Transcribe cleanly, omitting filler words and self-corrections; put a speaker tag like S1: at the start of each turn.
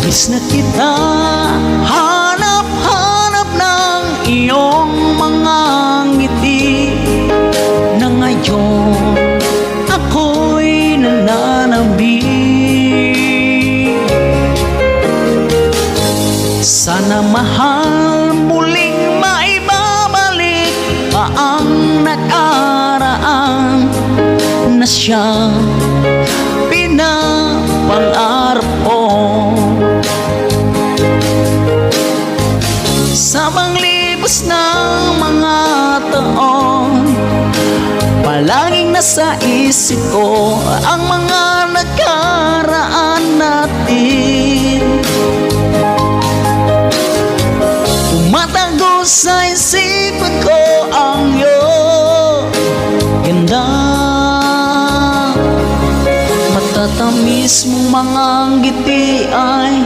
S1: Miss na kita, hanap-hanap ng iyong mga ngiti, na ngayon ako'y nananabik. Sana mahal muling maibabalik pa ang nakaraan na siyang pinapangarap ko. Sa panglibos ng mga taon, palaging nasa isip ko ang mga nakaraan natin. Tumatago sa isipan ko ang iyong ganda, matatamis mong mga ngiti ay